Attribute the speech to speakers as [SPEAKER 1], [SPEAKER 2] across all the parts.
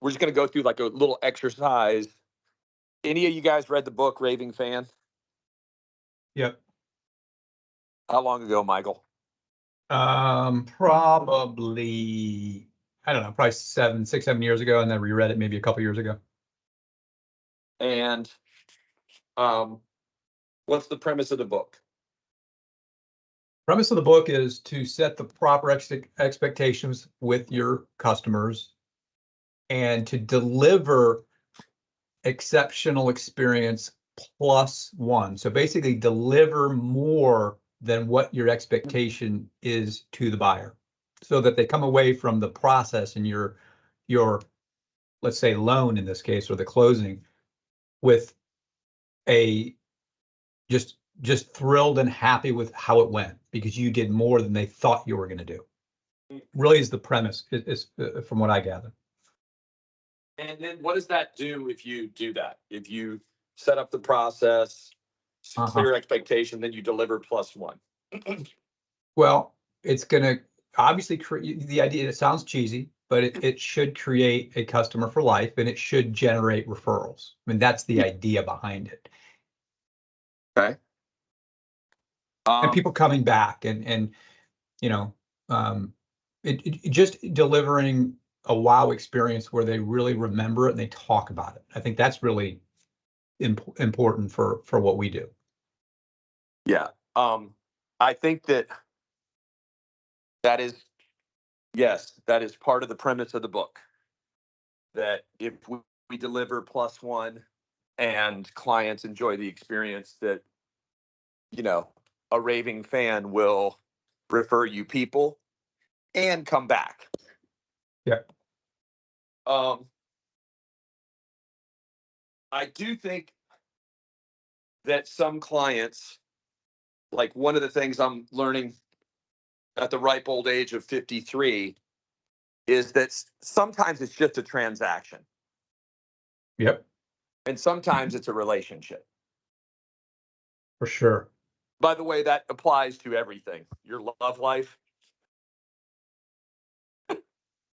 [SPEAKER 1] we're just going to go through like a little exercise. Any of you guys read the book Raving Fan?
[SPEAKER 2] Yep.
[SPEAKER 1] How long ago, Michael?
[SPEAKER 2] Probably, I don't know, probably 6, 7 years ago, and then reread it maybe a couple years ago.
[SPEAKER 1] And what's the premise of the book?
[SPEAKER 2] Premise of the book is to set the proper expectations with your customers and to deliver exceptional experience +1. So basically deliver more than what your expectation is to the buyer, so that they come away from the process and your let's say loan in this case, or the closing, with a just thrilled and happy with how it went because you did more than they thought you were going to do. Really is the premise, is from what I gather.
[SPEAKER 1] And then what does that do if you do that? If you set up the process, clear expectation, then you deliver +1.
[SPEAKER 2] Well, it's going to obviously create the idea. It sounds cheesy, but it should create a customer for life, and it should generate referrals. I mean, that's the idea behind it.
[SPEAKER 1] Okay.
[SPEAKER 2] And people coming back and you know, it just delivering a wow experience where they really remember it and they talk about it. I think that's really important for what we do.
[SPEAKER 1] Yeah. I think that is, yes, that is part of the premise of the book. That if we deliver +1 and clients enjoy the experience, that, you know, a raving fan will refer you people and come back.
[SPEAKER 2] Yeah.
[SPEAKER 1] I do think that some clients, like one of the things I'm learning at the ripe old age of 53, is that sometimes it's just a transaction.
[SPEAKER 2] Yep.
[SPEAKER 1] And sometimes it's a relationship.
[SPEAKER 2] For sure.
[SPEAKER 1] By the way, that applies to everything. Your love life.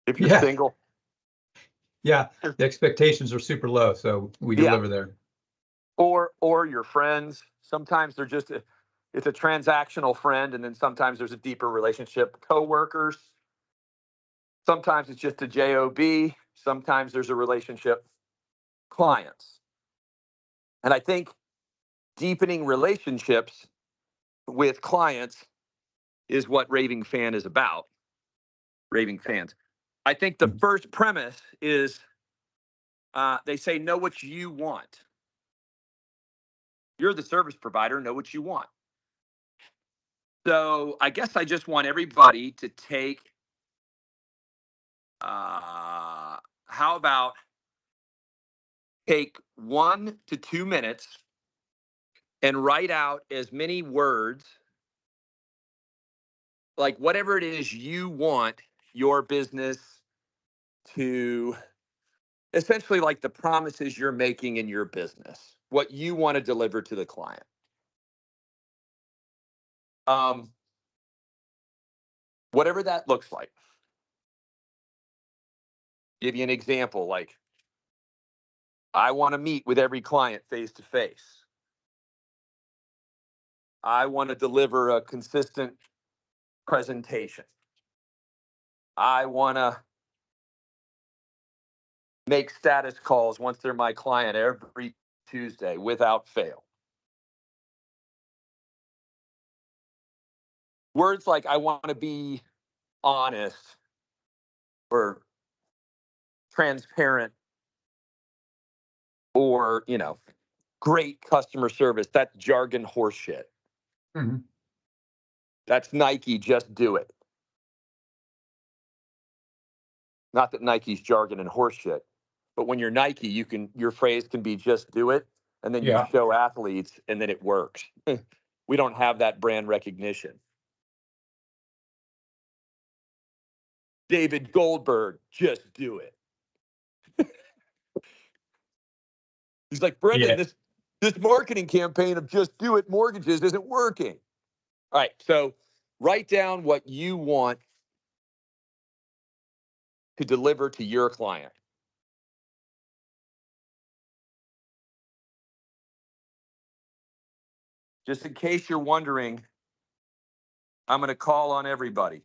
[SPEAKER 1] If you're single.
[SPEAKER 2] Yeah, the expectations are super low, so we deliver there.
[SPEAKER 1] Or your friends. Sometimes they're just it's a transactional friend, and then sometimes there's a deeper relationship. Coworkers. Sometimes it's just a job. Sometimes there's a relationship. Clients. And I think deepening relationships with clients is what Raving Fan is about. Raving Fans. I think the first premise is they say, know what you want. You're the service provider, know what you want. So I guess I just want everybody to take, how about take 1 to 2 minutes and write out as many words, like whatever it is you want your business to, essentially like the promises you're making in your business, what you want to deliver to the client. Whatever that looks like. Give you an example, like, I want to meet with every client face to face. I want to deliver a consistent presentation. I want to make status calls once they're my client every Tuesday without fail. Words like I want to be honest or transparent or, great customer service. That's jargon horseshit.
[SPEAKER 2] Mm-hmm.
[SPEAKER 1] That's Nike, just do it. Not that Nike's jargon and horseshit, but when you're Nike, your phrase can be just do it, and then you show athletes, and then it works. We don't have that brand recognition. David Goldberg, just do it. He's like, Brendan, this marketing campaign of just do it mortgages isn't working. All right, so write down what you want to deliver to your client. just in case you're wondering, I'm going to call on everybody.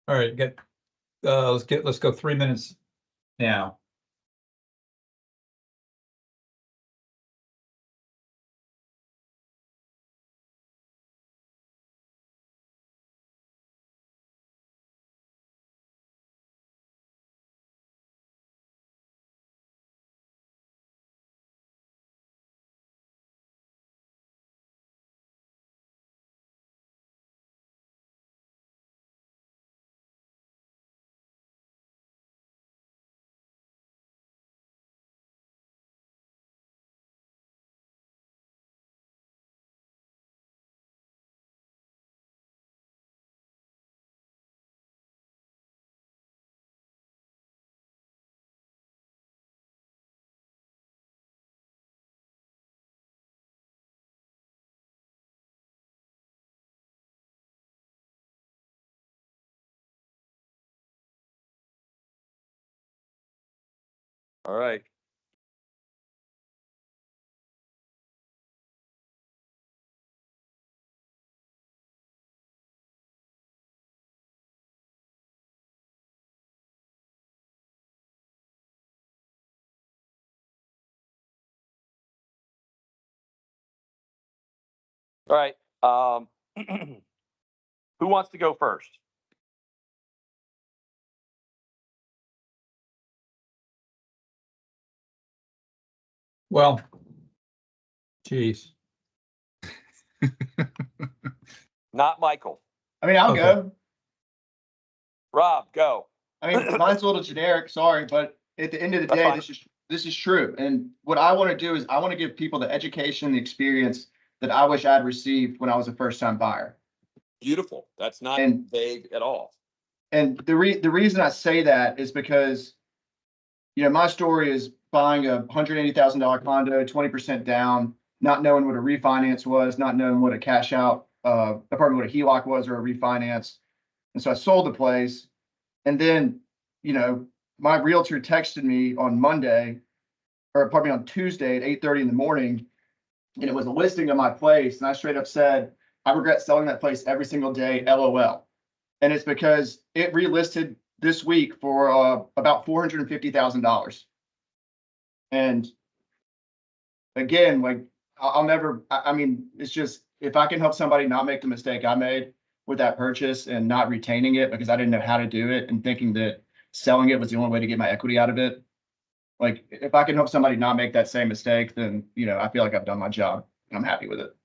[SPEAKER 2] All right, let's go 3 minutes now.
[SPEAKER 1] All right. All right. Who wants to go first?
[SPEAKER 2] Well, geez.
[SPEAKER 1] Not Michael.
[SPEAKER 3] I mean, I'll
[SPEAKER 2] Okay.
[SPEAKER 3] go.
[SPEAKER 1] Rob, go.
[SPEAKER 3] I mean, mine's a little generic, sorry, but at the end of the
[SPEAKER 1] That's
[SPEAKER 3] day,
[SPEAKER 1] fine.
[SPEAKER 3] this is true. And what I want to do is I want to give people the education, the experience that I wish I'd received when I was a first-time buyer.
[SPEAKER 1] Beautiful. That's not
[SPEAKER 3] And-
[SPEAKER 1] vague at all.
[SPEAKER 3] And the reason I say that is because, you know, my story is buying a $180,000 condo, 20% down, not knowing what a refinance was, not knowing what a cash out, pardon, what a HELOC was or a refinance. And so I sold the place. And then, you know, my realtor texted me on Monday, or pardon me, on Tuesday at 8:30 in the morning, and it was a listing of my place. And I straight up said, I regret selling that place every single day, LOL. And it's because it relisted this week for about $450,000. And again, like I'll never, I mean, it's just, if I can help somebody not make the mistake I made with that purchase and not retaining it because I didn't know how to do it and thinking that selling it was the only way to get my equity out of it. Like if I can help somebody not make that same mistake, then, you know, I feel like I've done my job and I'm happy with it.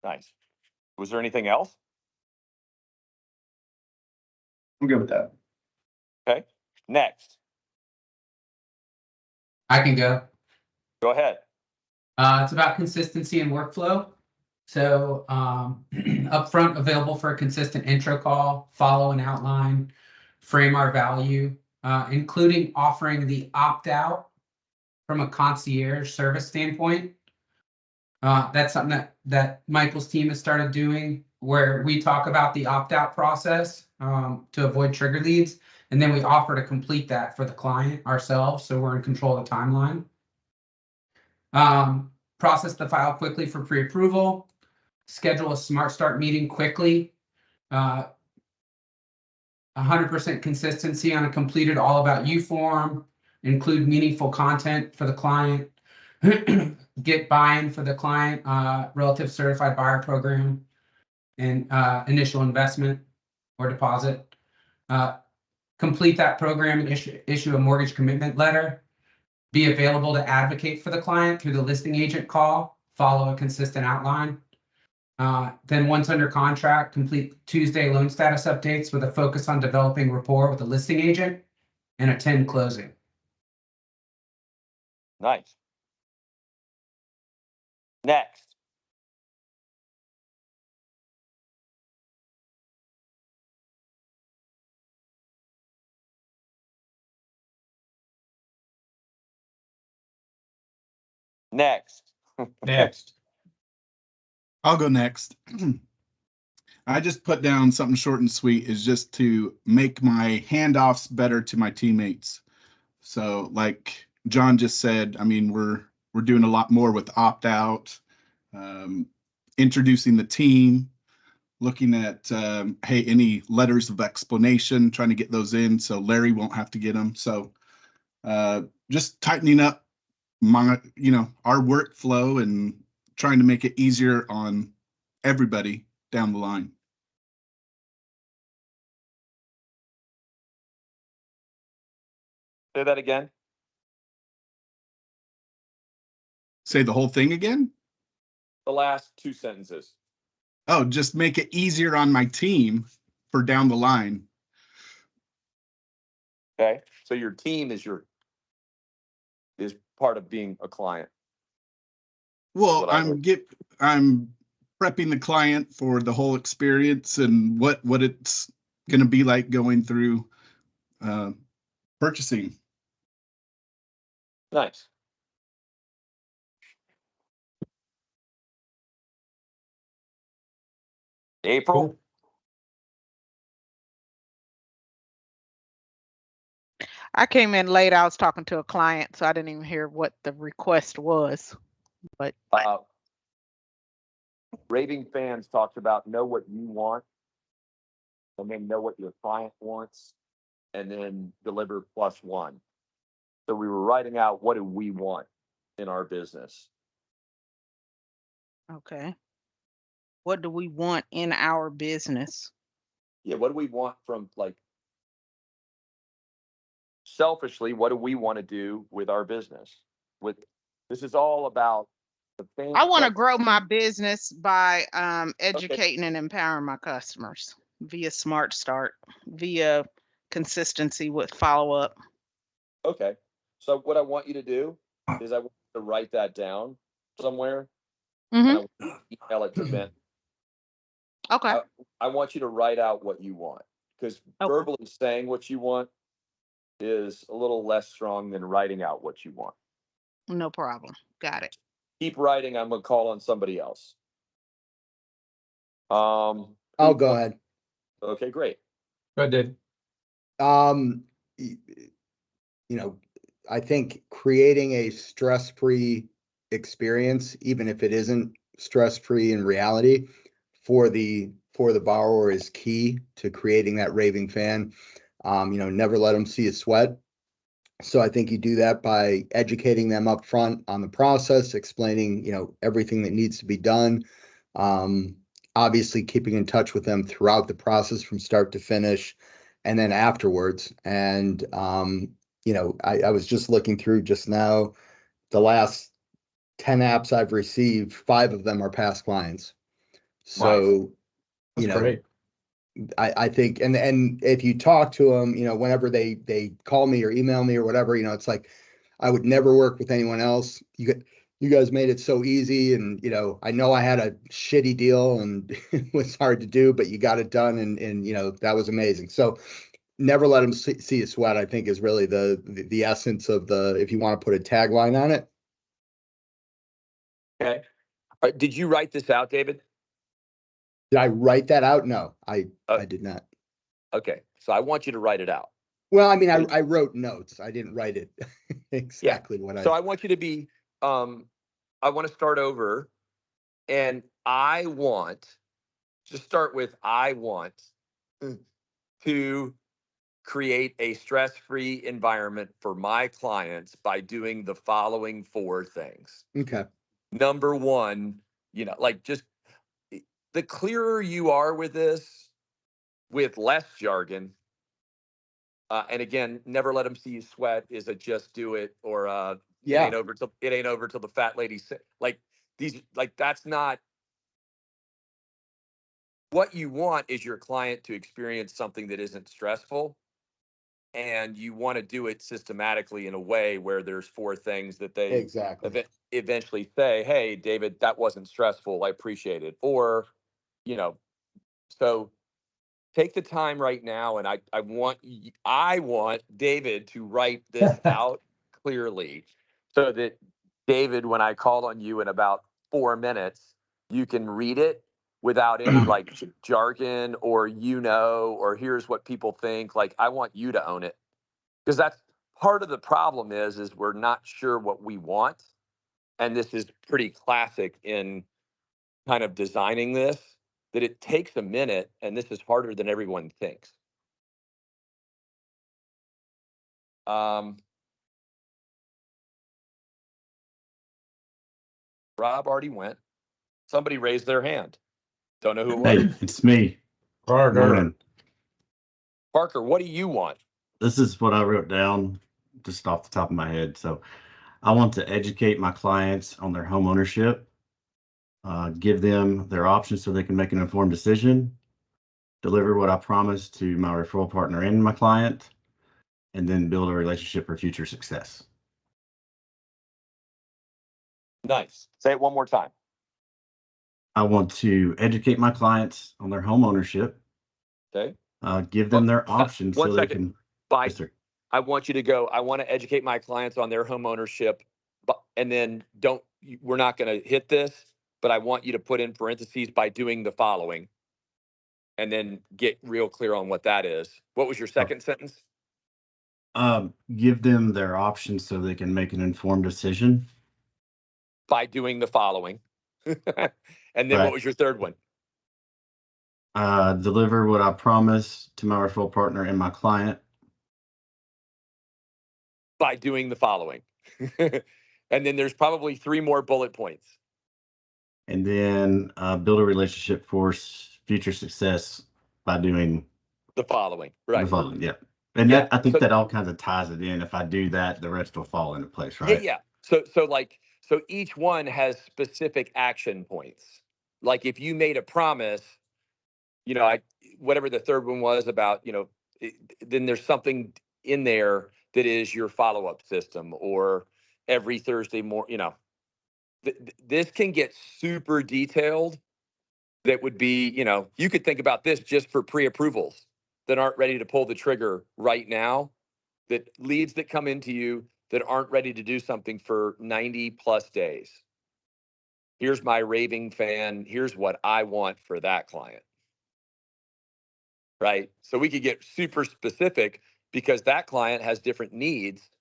[SPEAKER 1] Nice. Was there anything else?
[SPEAKER 3] I'm good with that.
[SPEAKER 1] Okay. Next.
[SPEAKER 4] I can go.
[SPEAKER 1] Go ahead.
[SPEAKER 4] It's about consistency and workflow. So upfront, available for a consistent intro call, follow an outline, frame our value, including offering the opt-out from a concierge service standpoint. That's something that Michael's team has started doing, where we talk about the opt-out process to avoid trigger leads, and then we offer to complete that for the client ourselves, so we're in control of the timeline. Process the file quickly for pre-approval, schedule a smart start meeting quickly, 100% consistency on a completed all about you form, include meaningful content for the client, get buy-in for the client, relative certified buyer program, and initial investment or deposit. Complete that program and issue a mortgage commitment letter. Be available to advocate for the client through the listing agent call, follow a consistent outline. Then once under contract, complete Tuesday loan status updates with a focus on developing rapport with the listing agent and attend closing.
[SPEAKER 1] Nice. Next. Next.
[SPEAKER 2] Next.
[SPEAKER 5] I'll go next. I just put down something short and sweet, is just to make my handoffs better to my teammates. So like John just said, I mean, we're doing a lot more with opt out, introducing the team, looking at hey, any letters of explanation, trying to get those in so Larry won't have to get them. So just tightening up our workflow and trying to make it easier on everybody down the line.
[SPEAKER 1] Say that again.
[SPEAKER 5] Say the whole thing again?
[SPEAKER 1] The last two sentences.
[SPEAKER 5] Oh, just make it easier on my team for down the line.
[SPEAKER 1] Okay. So your team is part of being a client.
[SPEAKER 5] Well,
[SPEAKER 1] What I
[SPEAKER 5] I'm
[SPEAKER 1] heard.
[SPEAKER 5] I'm prepping the client for the whole experience and what it's going to be like going through purchasing.
[SPEAKER 1] Nice. April.
[SPEAKER 2] Cool.
[SPEAKER 6] I came in late. I was talking to a client, so I didn't even hear what the request was. But
[SPEAKER 1] Raving fans talked about know what you want, and then know what your client wants, and then deliver +1. So we were writing out what do we want in our business.
[SPEAKER 6] okay. What do we want in our business?
[SPEAKER 1] Yeah, what do we want from selfishly, what do we want to do with our business? This is all about the fan.
[SPEAKER 6] I want to grow my business by educating and empowering my customers via Smart Start, via consistency with follow up.
[SPEAKER 1] Okay. So what I want you to do is I want you to write that down somewhere, and I want you to email it to Ben.
[SPEAKER 6] Okay.
[SPEAKER 1] I want you to write out what you want, because verbally saying what you want is a little less strong than writing out what you want.
[SPEAKER 6] No problem. Got it.
[SPEAKER 1] Keep writing. I'm gonna call on somebody else.
[SPEAKER 7] I'll go ahead.
[SPEAKER 1] Okay, great.
[SPEAKER 2] Go ahead, Dave.
[SPEAKER 7] I think creating a stress-free experience, even if it isn't stress-free in reality, for the borrower is key to creating that raving fan. Never let them see a sweat. So I think you do that by educating them up front on the process, explaining, everything that needs to be done. Obviously keeping in touch with them throughout the process from start to finish, and then afterwards. And, I was just looking through just now, the last 10 apps I've received, 5 of them are past clients. So,
[SPEAKER 2] That's great.
[SPEAKER 7] I think, and if you talk to them, whenever they call me or email me or whatever, it's like, I would never work with anyone else. You guys made it so easy. And, I know I had a shitty deal and it was hard to do, but you got it done. And that was amazing. So never let them see a sweat, I think, is really the essence of if you want to put a tagline on it.
[SPEAKER 1] Okay. Did you write this out, David?
[SPEAKER 7] Did I write that out? No, I did not.
[SPEAKER 1] Okay. So I want you to write it out.
[SPEAKER 7] Well, I mean, I wrote notes. I didn't write it exactly what
[SPEAKER 1] So I want you to be, I want to start over, and I want to create a stress-free environment for my clients by doing the following 4 things.
[SPEAKER 7] Okay.
[SPEAKER 1] Number 1, just the clearer you are with this, with less jargon, and again, never let them see you sweat is a just do it, or it ain't over till the fat lady that's not what you want. Is your client to experience something that isn't stressful, and you want to do it systematically in a way where there's 4 things that they
[SPEAKER 7] Exactly.
[SPEAKER 1] eventually say, hey, David, that wasn't stressful, I appreciate it. Or so take the time right now, and I want David to write this out clearly, so that David, when I call on you in about 4 minutes, you can read it without any jargon or or here's what people think. I want you to own it, because that's part of the problem is we're not sure what we want. And this is pretty classic in kind of designing this, that it takes a minute, and this is harder than everyone thinks. Rob already went. Somebody raised their hand. Don't know who it was.
[SPEAKER 8] Hey, it's me. Morning.
[SPEAKER 1] Parker, what do you want?
[SPEAKER 8] This is what I wrote down just off the top of my head. So I want to educate my clients on their home ownership, give them their options so they can make an informed decision, deliver what I promised to my referral partner and my client, and then build a relationship for future success.
[SPEAKER 1] Nice. Say it one more time.
[SPEAKER 8] I want to educate my clients on their home ownership,
[SPEAKER 1] Okay.
[SPEAKER 8] give them their options
[SPEAKER 1] one
[SPEAKER 8] so they
[SPEAKER 1] second.
[SPEAKER 8] can. Yes, sir.
[SPEAKER 1] I want you to go, I want to educate my clients on their home ownership, and then we're not going to hit this, but I want you to put in parentheses by doing the following, and then get real clear on what that is. What was your second sentence?
[SPEAKER 8] Give them their options so they can make an informed decision.
[SPEAKER 1] By doing the following. And then
[SPEAKER 8] Right.
[SPEAKER 1] what was your third one?
[SPEAKER 8] Deliver what I promised to my referral partner and my client.
[SPEAKER 1] By doing the following. And then there's probably 3 more bullet points.
[SPEAKER 8] And then build a relationship for future success by doing
[SPEAKER 1] the following. Right.
[SPEAKER 8] the following. Yeah. And
[SPEAKER 1] Yeah,
[SPEAKER 8] that, I think
[SPEAKER 1] so-
[SPEAKER 8] that all kinds of ties it in. If I do that, the rest will fall into place, right?
[SPEAKER 1] Yeah. So each one has specific action points. Like if you made a promise, whatever the third one was about, then there's something in there that is your follow-up system, or every Thursday morning, this can get super detailed. That would be, you could think about this just for pre-approvals that aren't ready to pull the trigger right now, that leads that come into you that aren't ready to do something for 90 plus days. Here's my raving fan. Here's what I want for that client. Right. So we could get super specific because that client has different needs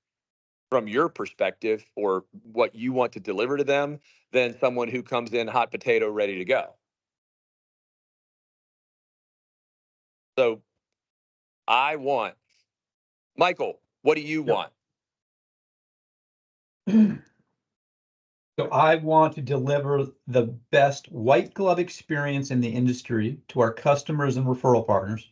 [SPEAKER 1] from your perspective or what you want to deliver to them than someone who comes in hot potato ready to go. So Michael, what do you want?
[SPEAKER 2] So I want to deliver the best white glove experience in the industry to our customers and referral partners.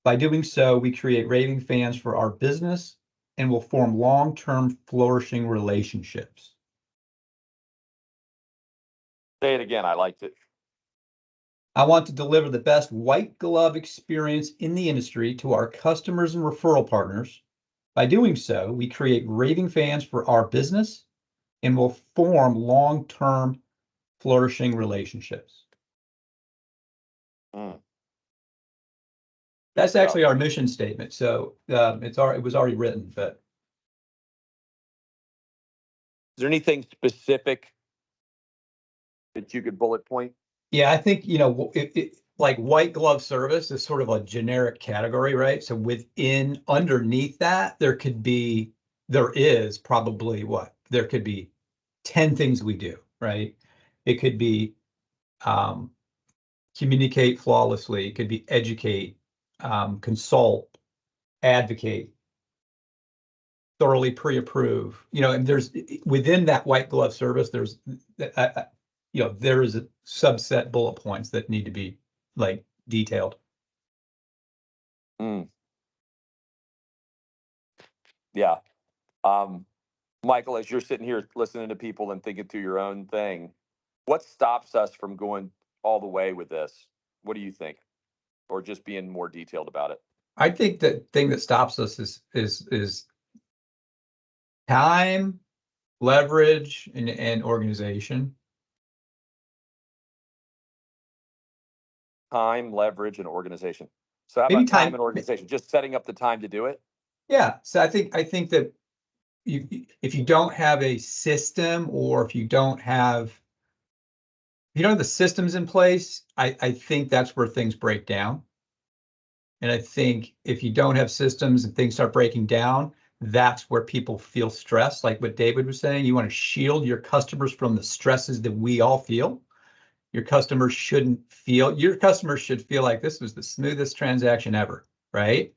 [SPEAKER 2] By doing so, we create raving fans for our business and will form long-term flourishing relationships.
[SPEAKER 1] Say it again. I liked it.
[SPEAKER 2] I want to deliver the best white glove experience in the industry to our customers and referral partners. By doing so, we create raving fans for our business and will form long-term flourishing relationships. That's actually our mission statement. So it was already written, but.
[SPEAKER 1] Is there anything specific that you could bullet point?
[SPEAKER 2] Yeah, I think, like white glove service is sort of a generic category, right? So underneath that, there is probably there could be 10 things we do, right? It could be communicate flawlessly. It could be educate, consult, advocate, thoroughly pre-approve. And there's within that white glove service, there is a subset bullet points that need to be like detailed.
[SPEAKER 1] Yeah. Michael, as you're sitting here listening to people and thinking through your own thing, what stops us from going all the way with this? What do you think? Or just being more detailed about it?
[SPEAKER 2] I think the thing that stops us is time, leverage, and organization.
[SPEAKER 1] Time, leverage, and organization. So how
[SPEAKER 2] Maybe
[SPEAKER 1] about time and organization? Just setting up the time to do it?
[SPEAKER 2] Yeah. So I think that if you don't have a system, or if you don't have the systems in place, I think that's where things break down. And I think if you don't have systems and things start breaking down, that's where people feel stressed. Like what David was saying, you want to shield your customers from the stresses that we all feel. Your customers should feel like this was the smoothest transaction ever, right?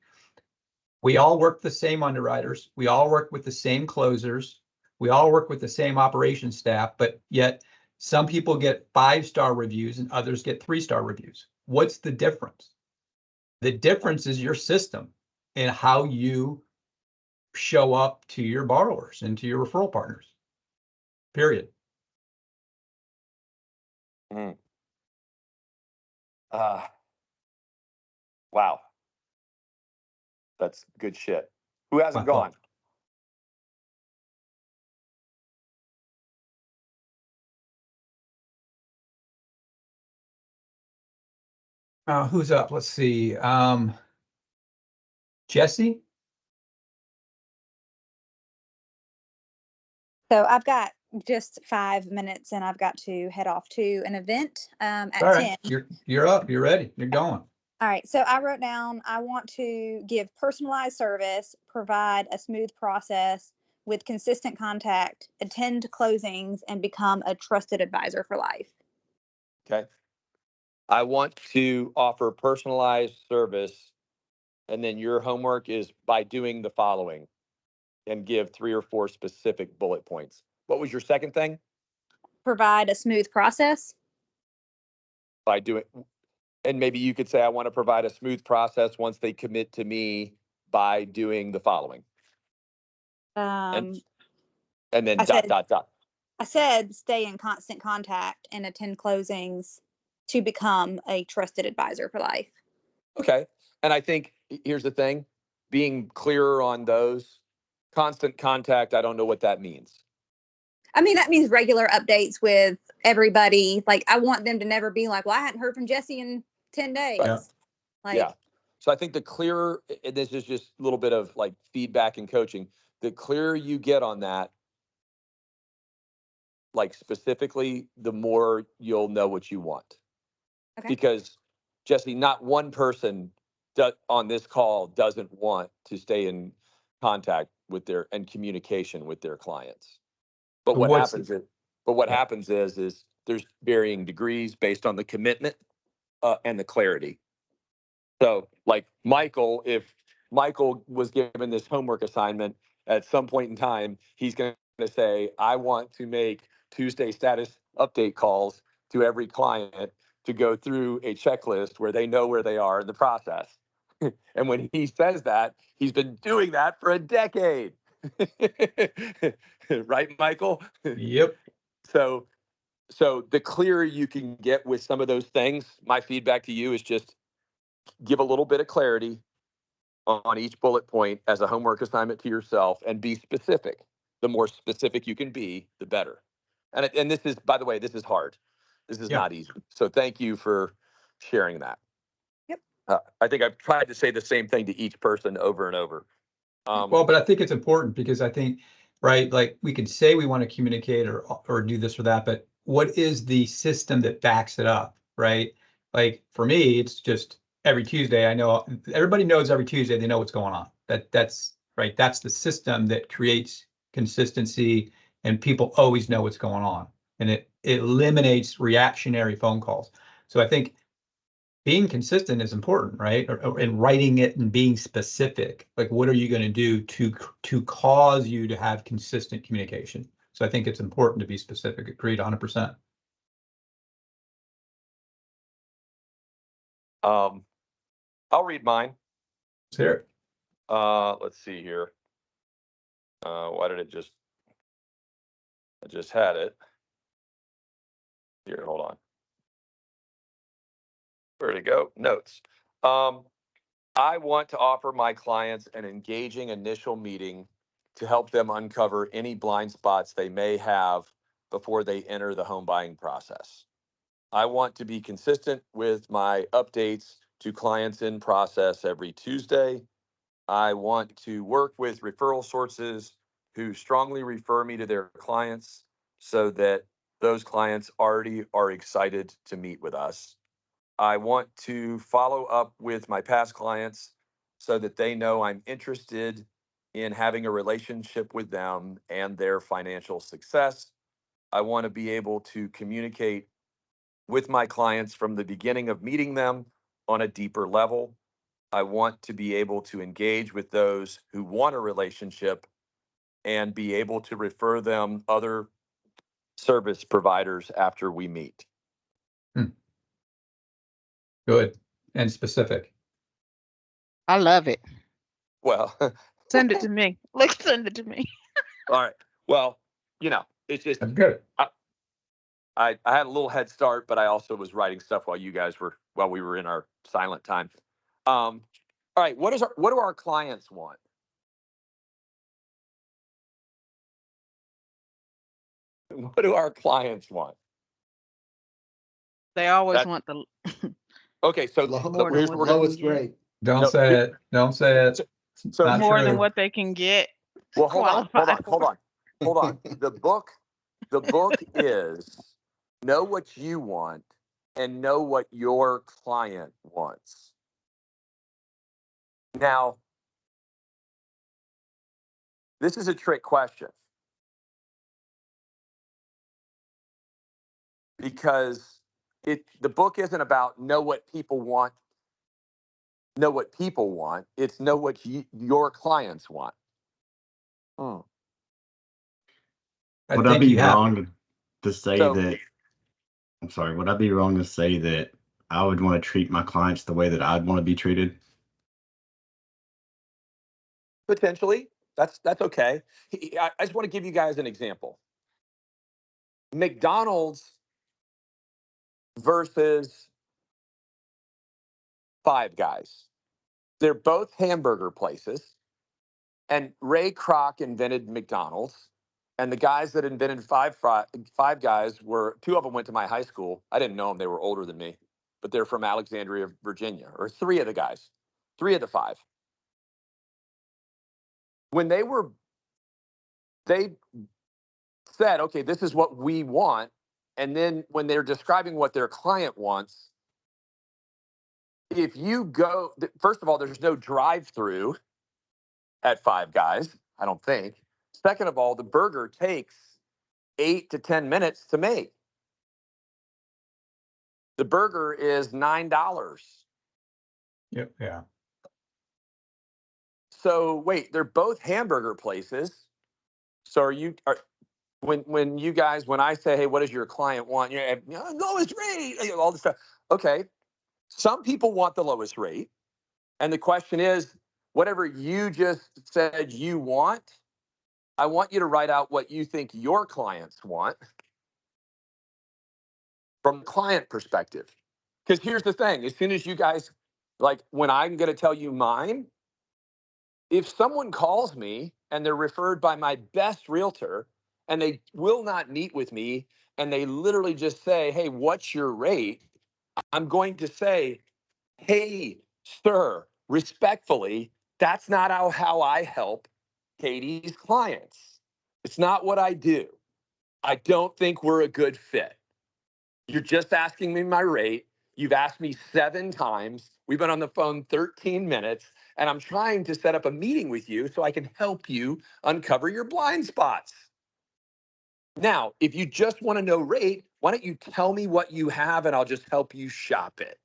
[SPEAKER 2] We all work the same underwriters. We all work with the same closers. We all work with the same operations staff, but yet some people get 5-star reviews and others get 3-star reviews. What's the difference? The difference is your system and how you show up to your borrowers and to your referral partners. Period.
[SPEAKER 1] Wow. That's good shit. Who hasn't
[SPEAKER 2] My fault.
[SPEAKER 1] gone?
[SPEAKER 2] Who's up? Let's see. Jesse?
[SPEAKER 9] So I've got just 5 minutes and I've got to head off to an event at
[SPEAKER 2] All right.
[SPEAKER 9] 10.
[SPEAKER 2] You're up. You're ready. You're going.
[SPEAKER 9] All right. So I wrote down, I want to give personalized service, provide a smooth process with consistent contact, attend closings, and become a trusted advisor for life.
[SPEAKER 1] Okay. I want to offer personalized service, and then your homework is by doing the following and give 3 or 4 specific bullet points. What was your second thing?
[SPEAKER 9] Provide a smooth process.
[SPEAKER 1] By doing, and maybe you could say, I want to provide a smooth process once they commit to me by doing the following. And then dot.
[SPEAKER 9] I said stay in constant contact and attend closings to become a trusted advisor for life.
[SPEAKER 1] Okay. And I think here's the thing, being clearer on those, constant contact, I don't know what that means.
[SPEAKER 9] I mean, that means regular updates with everybody. Like, I want them to never be like, well, I hadn't heard from Jesse in 10 days.
[SPEAKER 1] Yeah.
[SPEAKER 9] Like,
[SPEAKER 1] Yeah. So I think the clearer, and this is just a little bit of like feedback and coaching, the clearer you get on that, like specifically, the more you'll know what you want.
[SPEAKER 9] Okay.
[SPEAKER 1] Because Jesse, not one person on this call doesn't want to stay in contact with their and communication with their clients. But what happens is there's varying degrees based on the commitment and the clarity. So like Michael, if Michael was given this homework assignment at some point in time, he's going to say, I want to make Tuesday status update calls to every client to go through a checklist where they know where they are in the process. And when he says that, he's been doing that for a decade. Right, Michael?
[SPEAKER 2] Yep.
[SPEAKER 1] So the clearer you can get with some of those things, my feedback to you is just give a little bit of clarity on each bullet point as a homework assignment to yourself and be specific. The more specific you can be, the better. And this is, by the way, this is hard. This is not easy. So thank you for sharing that.
[SPEAKER 9] Yep.
[SPEAKER 1] I think I've tried to say the same thing to each person over and over.
[SPEAKER 2] Well, but I think it's important because I think, right, like we can say we want to communicate or do this or that, but what is the system that backs it up, right? Like for me, it's just every Tuesday. I know everybody knows every Tuesday they know what's going on. That's right. That's the system that creates consistency, and people always know what's going on, and it eliminates reactionary phone calls. So I think being consistent is important, right? And writing it and being specific. Like, what are you going to do to cause you to have consistent communication? So I think it's important to be specific. Agreed, 100%.
[SPEAKER 1] I'll read mine.
[SPEAKER 2] Let's hear it.
[SPEAKER 1] Let's see here. Why did it just? I just had it. Here, hold on. Where'd it go? Notes. I want to offer my clients an engaging initial meeting to help them uncover any blind spots they may have before they enter the home buying process. I want to be consistent with my updates to clients in process every Tuesday. I want to work with referral sources who strongly refer me to their clients so that those clients already are excited to meet with us. I want to follow up with my past clients so that they know I'm interested in having a relationship with them and their financial success. I want to be able to communicate with my clients from the beginning of meeting them on a deeper level. I want to be able to engage with those who want a relationship and be able to refer them other service providers after we meet.
[SPEAKER 2] Good and specific.
[SPEAKER 6] I love it.
[SPEAKER 1] Well,
[SPEAKER 6] Send it to me. Like, send it to me.
[SPEAKER 1] all right. Well, it's just
[SPEAKER 2] That's good.
[SPEAKER 1] I had a little head start, but I also was writing stuff while we were in our silent time. All right, what do our clients want? What do our clients want?
[SPEAKER 6] They always
[SPEAKER 1] That's-
[SPEAKER 6] want the
[SPEAKER 1] Okay, so
[SPEAKER 6] More than
[SPEAKER 1] here's
[SPEAKER 6] what
[SPEAKER 1] what
[SPEAKER 6] they
[SPEAKER 1] we're
[SPEAKER 7] Lowest
[SPEAKER 6] can get.
[SPEAKER 7] rate.
[SPEAKER 2] Don't
[SPEAKER 1] No,
[SPEAKER 2] say it. Don't say it.
[SPEAKER 1] So
[SPEAKER 2] Not
[SPEAKER 6] More than
[SPEAKER 2] true.
[SPEAKER 6] what they can get.
[SPEAKER 1] well, hold on.
[SPEAKER 6] Qualified.
[SPEAKER 1] The book is know what you want and know what your client wants. Now, this is a trick question because the book isn't about know what people want. It's know what your clients want.
[SPEAKER 2] I
[SPEAKER 8] Would I
[SPEAKER 2] think
[SPEAKER 8] be
[SPEAKER 2] you have.
[SPEAKER 8] wrong to say
[SPEAKER 1] So-
[SPEAKER 8] that? I'm sorry. Would I be wrong to say that I would want to treat my clients the way that I'd want to be treated?
[SPEAKER 1] Potentially, that's okay. I just want to give you guys an example. McDonald's versus Five Guys. They're both hamburger places. And Ray Kroc invented McDonald's. And the guys that invented Five Guys two of them went to my high school. I didn't know them. They were older than me, but they're from Alexandria, Virginia, or three of the five. When they said, okay, this is what we want. And then when they're describing what their client wants, if you go, first of all, there's no drive-through at Five Guys, I don't think. Second of all, the burger takes 8 to 10 minutes to make. The burger is $9.
[SPEAKER 2] Yep. Yeah.
[SPEAKER 1] So wait, they're both hamburger places. So when I say, hey, what does your client want? You're lowest rate, all this stuff. Okay. Some people want the lowest rate. And the question is, whatever you just said you want, I want you to write out what you think your clients want from the client perspective. Because here's the thing, as soon as you guys, like when I'm going to tell you mine, if someone calls me and they're referred by my best realtor and they will not meet with me and they literally just say, hey, what's your rate? I'm going to say, hey, sir, respectfully, that's not how I help Katie's clients. It's not what I do. I don't think we're a good fit. You're just asking me my rate. You've asked me 7 times. We've been on the phone 13 minutes, and I'm trying to set up a meeting with you so I can help you uncover your blind spots. Now, if you just want to know rate, why don't you tell me what you have and I'll just help you shop it?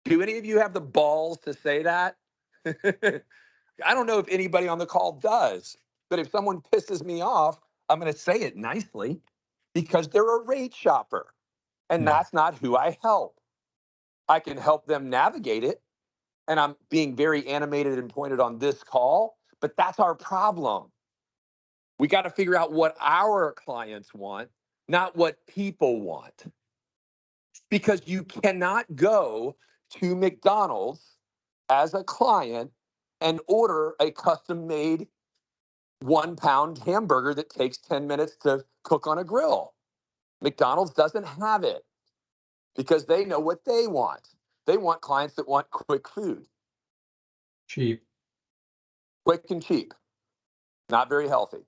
[SPEAKER 1] Do any of you have the balls to say that? I don't know if anybody on the call does, but if someone pisses me off, I'm going to say it nicely because they're a rate shopper. And that's not who I help. I can help them navigate it. And I'm being very animated and pointed on this call, but that's our problem. We got to figure out what our clients want, not what people want. Because you cannot go to McDonald's as a client and order a custom made 1-pound hamburger that takes 10 minutes to cook on a grill. McDonald's doesn't have it because they know what they want. They want clients that want quick food.
[SPEAKER 2] Cheap.
[SPEAKER 1] Quick and cheap. Not very healthy.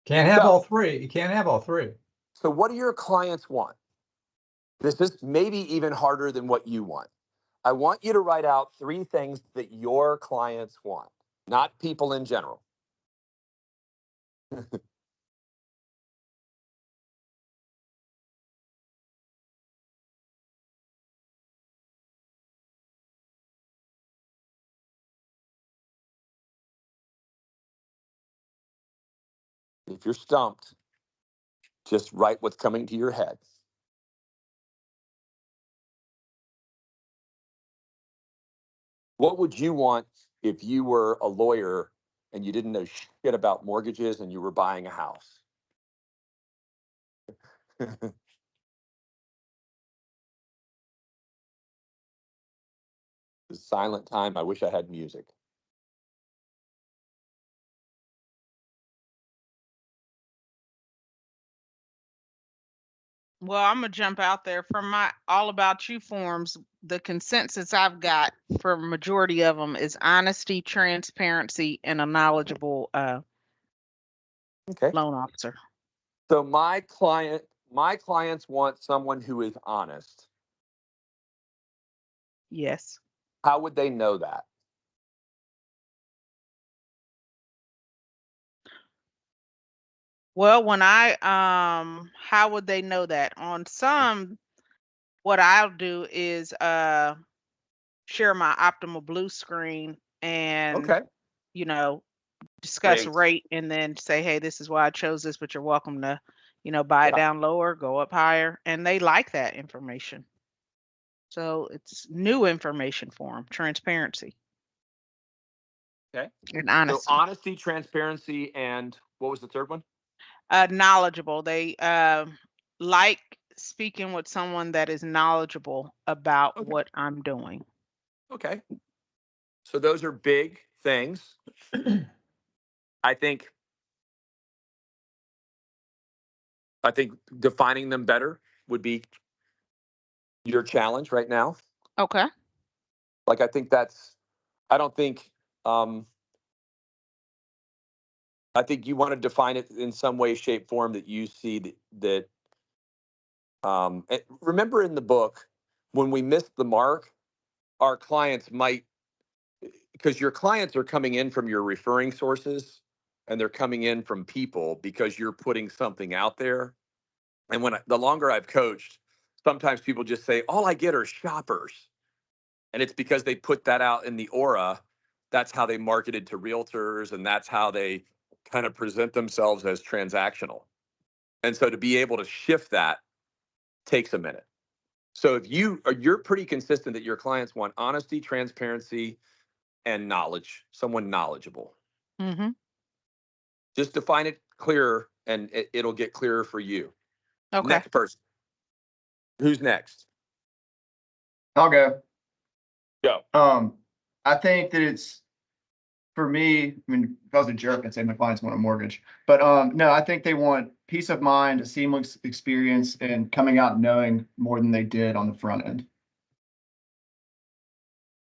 [SPEAKER 2] Can't have
[SPEAKER 1] So-
[SPEAKER 2] all three. You can't have all three.
[SPEAKER 1] So what do your clients want? This is maybe even harder than what you want. I want you to write out 3 things that your clients want, not people in general. If you're stumped, just write what's coming to your head. What would you want if you were a lawyer and you didn't know shit about mortgages and you were buying a house? The silent time. I wish I had music.
[SPEAKER 6] Well, I'm gonna jump out there from my all about you forms. The consensus I've got for majority of them is honesty, transparency, and a knowledgeable
[SPEAKER 1] Okay.
[SPEAKER 6] loan officer.
[SPEAKER 1] So my clients want someone who is honest.
[SPEAKER 6] Yes.
[SPEAKER 1] How would they know that?
[SPEAKER 6] Well, when how would they know that? On some, what I'll do is share my optimal blue screen and
[SPEAKER 1] Okay.
[SPEAKER 6] you know discuss
[SPEAKER 1] Great.
[SPEAKER 6] rate and then say, hey, this is why I chose this, but you're welcome to, buy it
[SPEAKER 1] Yeah.
[SPEAKER 6] down lower, go up higher. And they like that information. So it's new information for them, transparency
[SPEAKER 1] Okay.
[SPEAKER 6] and
[SPEAKER 1] So
[SPEAKER 6] honesty.
[SPEAKER 1] honesty, transparency, and what was the third one?
[SPEAKER 6] Knowledgeable. They like speaking with someone that is knowledgeable about
[SPEAKER 1] Okay.
[SPEAKER 6] what I'm doing.
[SPEAKER 1] Okay. So those are big things. I think defining them better would be your challenge right now.
[SPEAKER 6] Okay.
[SPEAKER 1] Like I don't think I think you want to define it in some way, shape, form that you see that remember in the book when we missed the mark, our clients might, because your clients are coming in from your referring sources and they're coming in from people because you're putting something out there. And the longer I've coached, sometimes people just say, all I get are shoppers. And it's because they put that out in the aura. That's how they marketed to realtors, and that's how they kind of present themselves as transactional. And so to be able to shift that takes a minute. So if you're pretty consistent that your clients want honesty, transparency, and knowledge, someone knowledgeable.
[SPEAKER 6] Mm-hmm.
[SPEAKER 1] Just define it clearer, and it'll get clearer for you.
[SPEAKER 6] Okay.
[SPEAKER 1] Next person. Who's next?
[SPEAKER 3] I'll go.
[SPEAKER 1] Go.
[SPEAKER 3] I think that it's for me, I mean, if I was a jerk, I'd say my clients want a mortgage. But no, I think they want peace of mind, a seamless experience, and coming out knowing more than they did on the front end.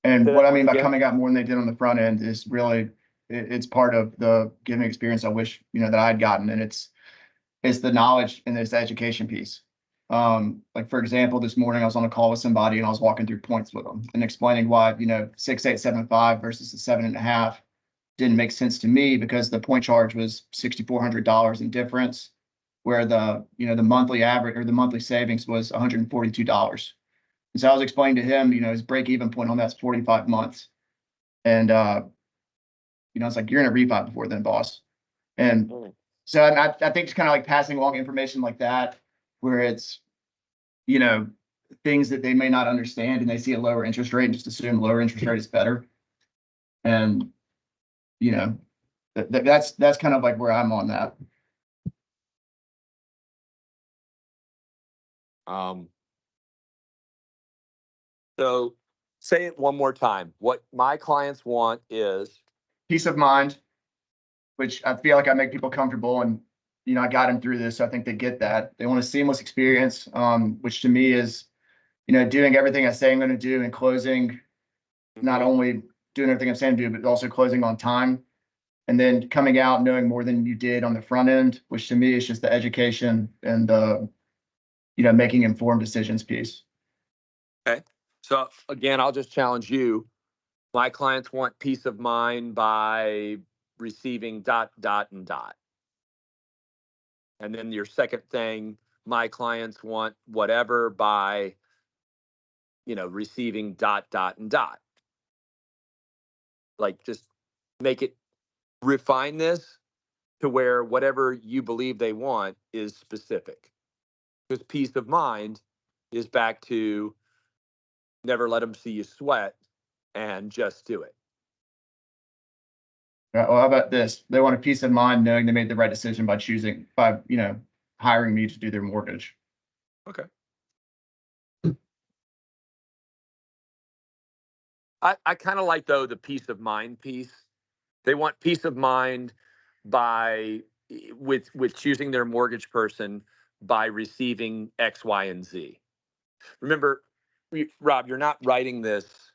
[SPEAKER 3] And
[SPEAKER 1] Say
[SPEAKER 3] what
[SPEAKER 1] that
[SPEAKER 3] I mean by
[SPEAKER 1] again.
[SPEAKER 3] coming out more than they did on the front end is really it's part of the giving experience I wish that I'd gotten, and it's the knowledge and it's the education piece. Like for example, this morning I was on a call with somebody and I was walking through points with them and explaining why 6,875 versus the 7.5 didn't make sense to me because the point charge was $6,400 in difference, where the the monthly average or the monthly savings was $142. And so I was explaining to him, his break even point on that's 45 months. And it's like you're in a refi before then, boss. And so I think it's kind of like passing along information like that, where it's things that they may not understand and they see a lower interest rate and just assume lower interest rate is better. And that's kind of like where I'm on that.
[SPEAKER 1] So say it one more time. What my clients want is
[SPEAKER 3] Peace of mind, which I feel like I make people comfortable, and I got them through this. So I think they get that. They want a seamless experience, which to me is doing everything I say I'm going to do and closing, not only doing everything I'm saying to do, but also closing on time. And then coming out knowing more than you did on the front end, which to me is just the education and the making informed decisions piece.
[SPEAKER 1] okay. So again, I'll just challenge you. My clients want peace of mind by receiving ... and ... And then your second thing, my clients want whatever by, receiving ... and ... Like, just make it, refine this to where whatever you believe they want is specific. Because peace of mind is back to never let them see you sweat and just do it.
[SPEAKER 3] Well, how about this? They want a peace of mind knowing they made the right decision by hiring me to do their mortgage.
[SPEAKER 1] Okay. I kind of like, though, the peace of mind piece. They want peace of mind by with choosing their mortgage person by receiving X, Y, and Z. Remember, Rob, you're not writing this.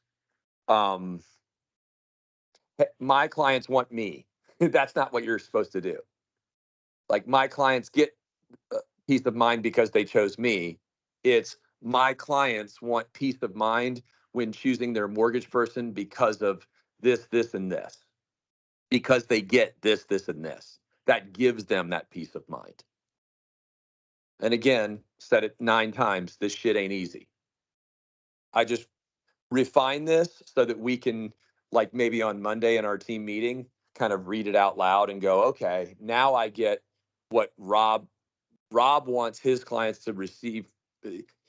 [SPEAKER 1] My clients want me. That's not what you're supposed to do. Like, my clients get peace of mind because they chose me. It's my clients want peace of mind when choosing their mortgage person because of this, this, and this. Because they get this, this, and this. That gives them that peace of mind. And again, said it 9 times, this shit ain't easy. I just refine this so that we can, like, maybe on Monday in our team meeting, kind of read it out loud and go, okay, now I get what Rob wants his clients to receive.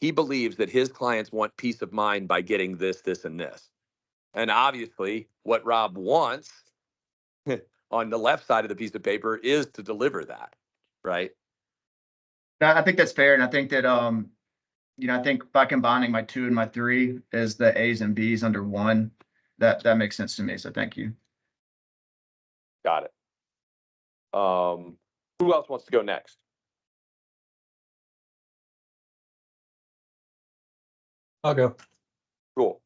[SPEAKER 1] He believes that his clients want peace of mind by getting this, this, and this. And obviously, what Rob wants on the left side of the piece of paper is to deliver that, right?
[SPEAKER 3] I think that's fair, and I think that I think by combining my 2 and my 3 as the A's and B's under one, that makes sense to me. So thank you.
[SPEAKER 1] Got it. Who else wants to go next?
[SPEAKER 2] I'll go.
[SPEAKER 1] Cool.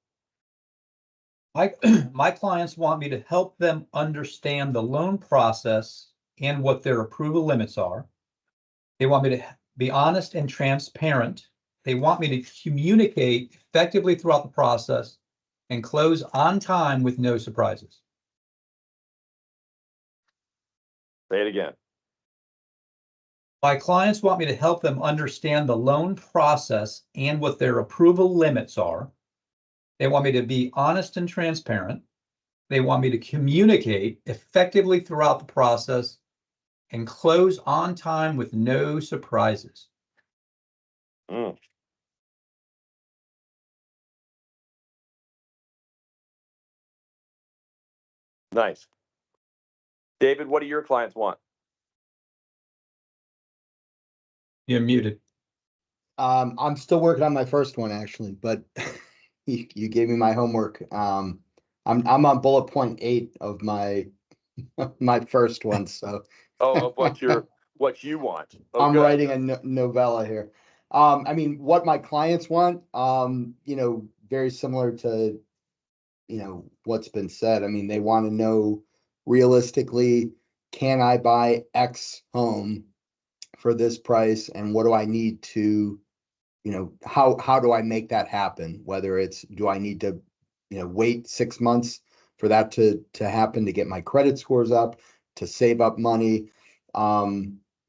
[SPEAKER 2] My clients want me to help them understand the loan process and what their approval limits are. They want me to be honest and transparent. They want me to communicate effectively throughout the process and close on time with no surprises.
[SPEAKER 1] Say it again.
[SPEAKER 2] My clients want me to help them understand the loan process and what their approval limits are. They want me to be honest and transparent. They want me to communicate effectively throughout the process and close on time with no surprises.
[SPEAKER 1] Nice. David, what do your clients want?
[SPEAKER 2] You're muted.
[SPEAKER 7] I'm still working on my first one actually, but you gave me my homework. I'm on bullet point 8 of my my first one, so
[SPEAKER 1] Of what you want. Oh,
[SPEAKER 7] I'm
[SPEAKER 1] good.
[SPEAKER 7] writing a novella here. I mean, what my clients want, very similar to, what's been said. I mean, they want to know realistically, can I buy X home for this price, and what do I need to, how do I make that happen? Whether it's, do I need to, wait 6 months for that to happen, to get my credit scores up, to save up money.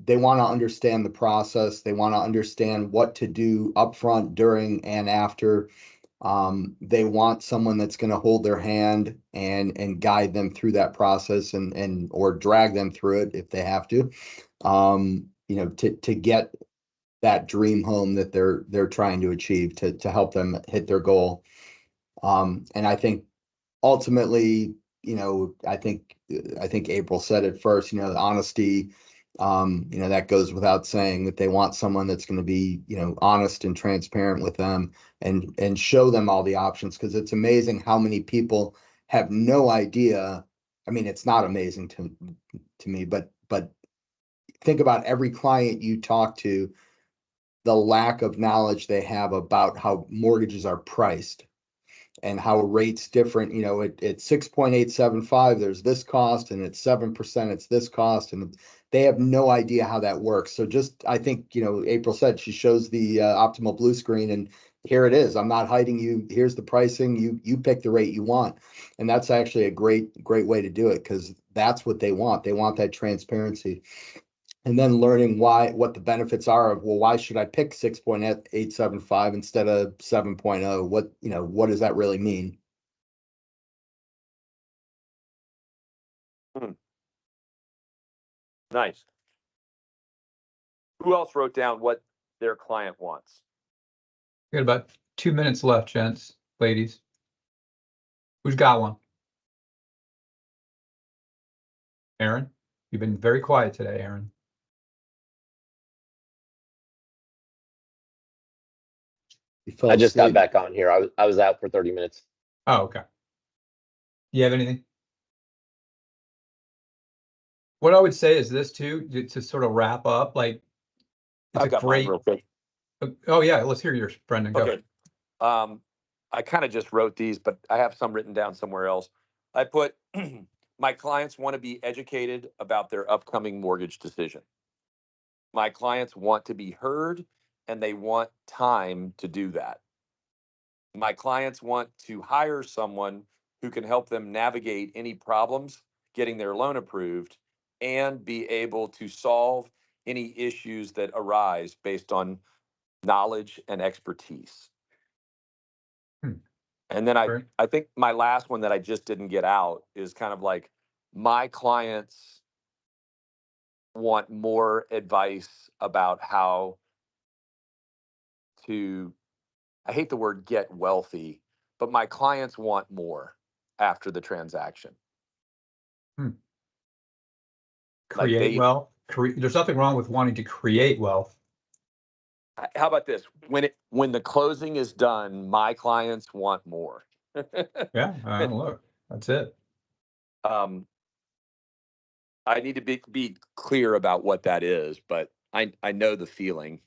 [SPEAKER 7] They want to understand the process. They want to understand what to do upfront, during, and after. They want someone that's going to hold their hand and guide them through that process, and or drag them through it if they have to, to get that dream home that they're trying to achieve, to help them hit their goal. And I think ultimately, I think April said it first, the honesty, that goes without saying, that they want someone that's going to be, honest and transparent with them, and show them all the options. Because it's amazing how many people have no idea. I mean, it's not amazing to me, but think about every client you talk to, the lack of knowledge they have about how mortgages are priced and how rates different. At 6.875, there's this cost, and at 7%, it's this cost, and they have no idea how that works. So just, I think, April said she shows the optimal blue screen, and here it is. I'm not hiding you. Here's the pricing. You pick the rate you want. And that's actually a great way to do it, because that's what they want. They want that transparency. And then learning what the benefits are of, well, why should I pick 6.875 instead of 7.0? What does that really mean?
[SPEAKER 1] Nice. Who else wrote down what their client wants?
[SPEAKER 2] We got about 2 minutes left, gents, ladies. Who's got one? Aaron, you've been very quiet today, Aaron.
[SPEAKER 7] I just got back on here. I was out for 30 minutes.
[SPEAKER 2] Oh, okay. You have anything? What I would say is this too, to sort of wrap up, like, it's
[SPEAKER 1] I've got mine real quick.
[SPEAKER 2] Oh yeah, let's hear yours, Brendan. Go.
[SPEAKER 1] Okay. I kind of just wrote these, but I have some written down somewhere else. I put, my clients want to be educated about their upcoming mortgage decision. My clients want to be heard, and they want time to do that. My clients want to hire someone who can help them navigate any problems getting their loan approved and be able to solve any issues that arise based on knowledge and expertise. And then
[SPEAKER 2] Sure.
[SPEAKER 1] I think my last one that I just didn't get out is kind of like, my clients want more advice about how to, I hate the word get wealthy, but my clients want more after the transaction. Like
[SPEAKER 2] Create wealth. There's nothing wrong with wanting to create wealth.
[SPEAKER 1] How about this? When the closing is done, my clients want more.
[SPEAKER 2] Yeah, look, that's it.
[SPEAKER 1] I need to be clear about what that is, but I know the feeling,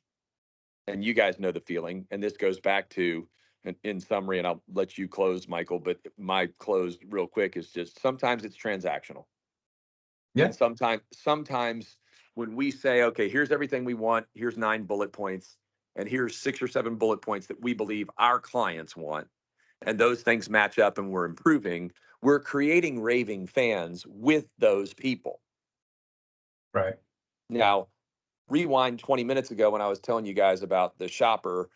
[SPEAKER 1] and you guys know the feeling. And this goes back to, in summary, and I'll let you close, Michael, but my close real quick is just, sometimes it's transactional.
[SPEAKER 2] Yeah.
[SPEAKER 1] And sometimes when we say, okay, here's everything we want, here's 9 bullet points, and here's 6 or 7 bullet points that we believe our clients want, and those things match up and we're improving, we're creating raving fans with those people.
[SPEAKER 2] Right.
[SPEAKER 1] Now, rewind 20 minutes ago when I was telling you guys about the shopper.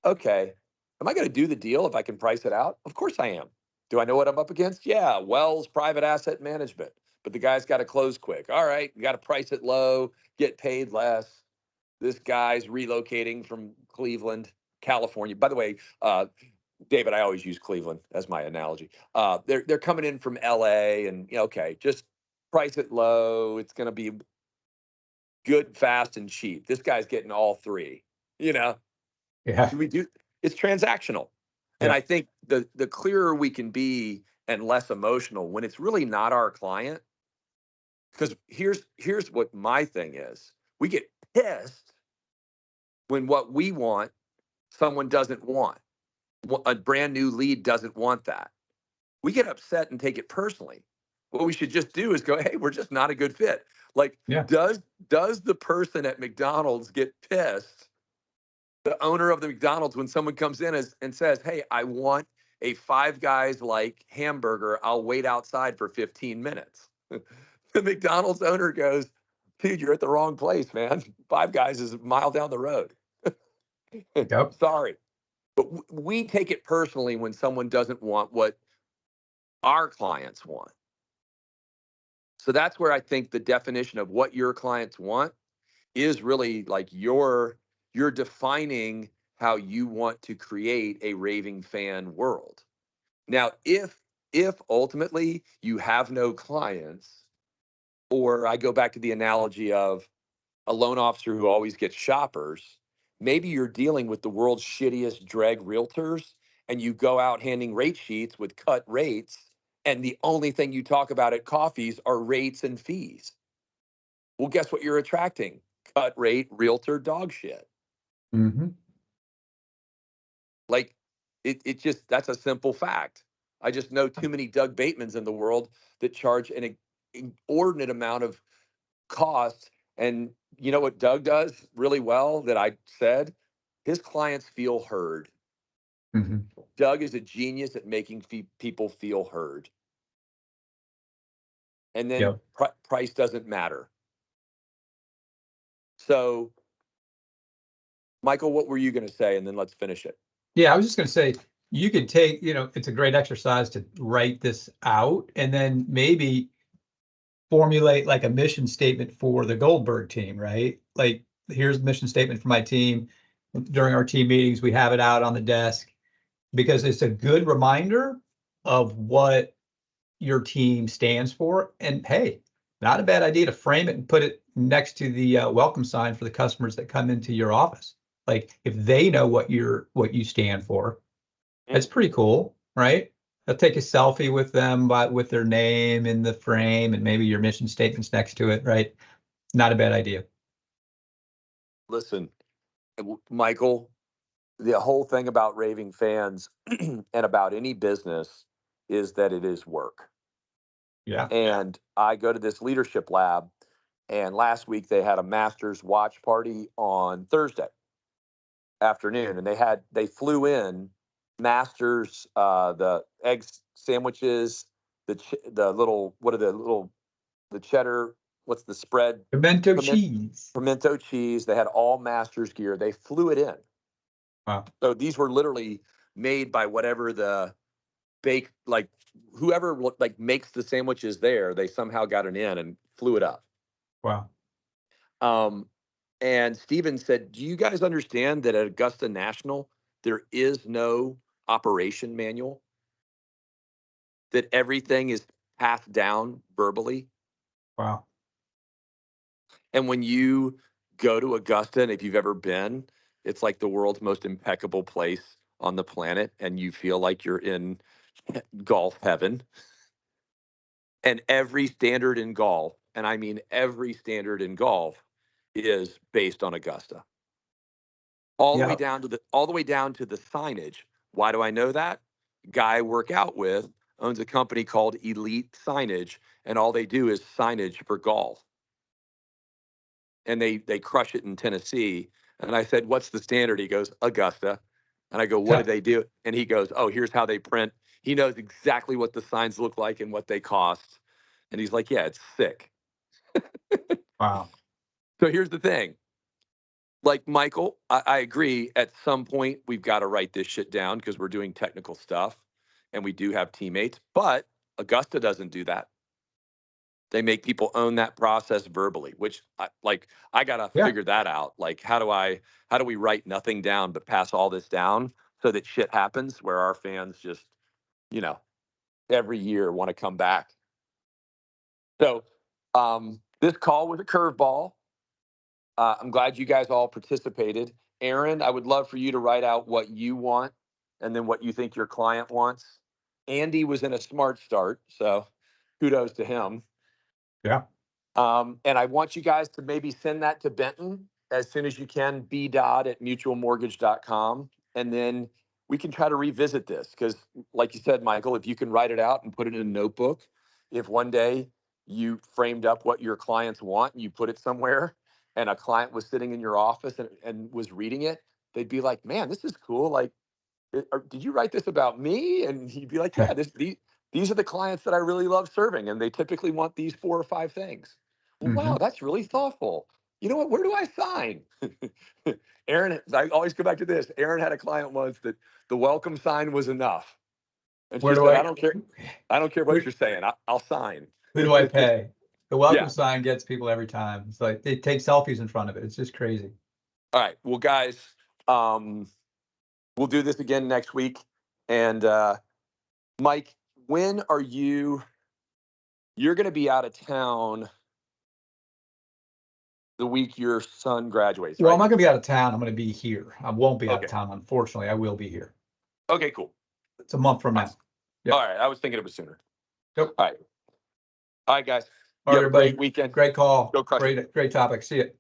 [SPEAKER 1] Okay, am I going to do the deal if I can price it out? Of course I am. Do I know what I'm up against? Yeah, Wells Private Asset Management. But the guy's got to close quick. All right, you got to price it low, get paid less. This guy's relocating from Cleveland, California. By the way, David, I always use Cleveland as my analogy. They're coming in from LA, and okay, just price it low. It's going to be good, fast, and cheap. This guy's getting all three.
[SPEAKER 2] Yeah.
[SPEAKER 1] It's transactional. And
[SPEAKER 2] Yeah.
[SPEAKER 1] I think the clearer we can be and less emotional when it's really not our client. Because here's what my thing is. We get pissed when what we want, someone doesn't want. A brand new lead doesn't want that. We get upset and take it personally. What we should just do is go, hey, we're just not a good fit. Like,
[SPEAKER 2] Yeah.
[SPEAKER 1] does the person at McDonald's get pissed, the owner of the McDonald's, when someone comes in and says, hey, I want a Five Guys like hamburger, I'll wait outside for 15 minutes. The McDonald's owner goes, dude, you're at the wrong place, man. Five Guys is a mile down the road.
[SPEAKER 2] Yep.
[SPEAKER 1] Sorry. But we take it personally when someone doesn't want what our clients want. So that's where I think the definition of what your clients want is really like you're defining how you want to create a raving fan world. Now, if ultimately you have no clients, or I go back to the analogy of a loan officer who always gets shoppers, maybe you're dealing with the world's shittiest drag realtors and you go out handing rate sheets with cut rates, and the only thing you talk about at coffees are rates and fees. Well, guess what you're attracting? Cut rate realtor dog shit.
[SPEAKER 2] Mm-hmm.
[SPEAKER 1] Like, it just, that's a simple fact. I just know too many Doug Batemans in the world that charge an inordinate amount of cost. And you know what Doug does really well that I said? His clients feel heard.
[SPEAKER 2] Mhm.
[SPEAKER 1] Doug is a genius at making people feel heard. And then
[SPEAKER 2] Yep.
[SPEAKER 1] price doesn't matter. So, Michael, what were you going to say? And then let's finish it.
[SPEAKER 2] Yeah, I was just going to say, you could take, it's a great exercise to write this out and then maybe formulate like a mission statement for the Goldberg team, right? Like, here's the mission statement for my team. During our team meetings, we have it out on the desk because it's a good reminder of what your team stands for. And hey, not a bad idea to frame it and put it next to the welcome sign for the customers that come into your office. Like, if they know what you stand for, that's pretty cool, right? They'll take a selfie with them, but with their name in the frame and maybe your mission statements next to it, right? Not a bad idea.
[SPEAKER 1] Listen, Michael, the whole thing about raving fans and about any business is that it is work.
[SPEAKER 2] Yeah.
[SPEAKER 1] And I go to this leadership lab, and last week they had a master's watch party on Thursday afternoon, and they flew in masters, the egg sandwiches, the little, what are the little, the cheddar, what's the spread?
[SPEAKER 2] Pimento cheese.
[SPEAKER 1] Pimento cheese. They had all masters gear. They flew it in.
[SPEAKER 2] Wow.
[SPEAKER 1] So these were literally made by whatever the like whoever like makes the sandwiches there, they somehow got it in and flew it up.
[SPEAKER 2] Wow.
[SPEAKER 1] And Steven said, do you guys understand that at Augusta National, there is no operation manual? That everything is passed down verbally?
[SPEAKER 2] Wow.
[SPEAKER 1] And when you go to Augusta, and if you've ever been, it's like the world's most impeccable place on the planet, and you feel like you're in golf heaven. And every standard in golf, and I mean every standard in golf, is based on Augusta. All the way down to the signage. Why do I know that? Guy I work out with owns a company called Elite Signage, and all they do is signage for golf. And they crush it in Tennessee. And I said, what's the standard? He goes, Augusta. And I go, what do they do? And he goes, oh, here's how they print. He knows exactly what the signs look like and what they cost. And he's like, yeah, it's sick.
[SPEAKER 2] Wow.
[SPEAKER 1] So here's the thing. Like, Michael, I agree. At some point, we've got to write this shit down because we're doing technical stuff and we do have teammates. But Augusta doesn't do that. They make people own that process verbally, which I got to figure that out. Like, how do we write nothing down but pass all this down so that shit happens where our fans just, every year want to come back. So this call was a curveball. I'm glad you guys all participated. Aaron, I would love for you to write out what you want and then what you think your client wants. Andy was in a smart start, so kudos to him.
[SPEAKER 2] Yeah.
[SPEAKER 1] And I want you guys to maybe send that to Benton as soon as you can, b.at.mutualmortgage.com. And then we can try to revisit this because, like you said, Michael, if you can write it out and put it in a notebook, if one day you framed up what your clients want and you put it somewhere and a client was sitting in your office and was reading it, they'd be like, man, this is cool. Like, did you write this about me? And he'd be like, yeah, these are the clients that I really love serving. And they typically want these 4 or 5 things. Well, wow, that's really thoughtful. You know what? Where do I sign? Aaron, I always go back to this. Aaron had a client once that the welcome sign was enough. And she said, I don't care. I don't care what you're saying. I'll sign.
[SPEAKER 2] Who do I pay? The welcome
[SPEAKER 1] Yeah.
[SPEAKER 2] sign gets people every time. It's like they take selfies in front of it. It's just crazy.
[SPEAKER 1] All right. Well, guys, we'll do this again next week. And Mike, when are you're going to be out of town the week your son graduates,
[SPEAKER 2] Well,
[SPEAKER 1] right?
[SPEAKER 2] I'm not going to be out of town. I'm going to be here. I won't be out
[SPEAKER 1] Okay.
[SPEAKER 2] of town. Unfortunately, I will be here.
[SPEAKER 1] Okay, cool.
[SPEAKER 2] It's a month from now. Yep.
[SPEAKER 1] All right. I was thinking it was sooner.
[SPEAKER 2] Yep.
[SPEAKER 1] All right. All right, guys.
[SPEAKER 2] All right,
[SPEAKER 1] You have a
[SPEAKER 2] everybody.
[SPEAKER 1] great weekend.
[SPEAKER 2] Great call.
[SPEAKER 1] Go crush it.
[SPEAKER 2] Great topic. See you.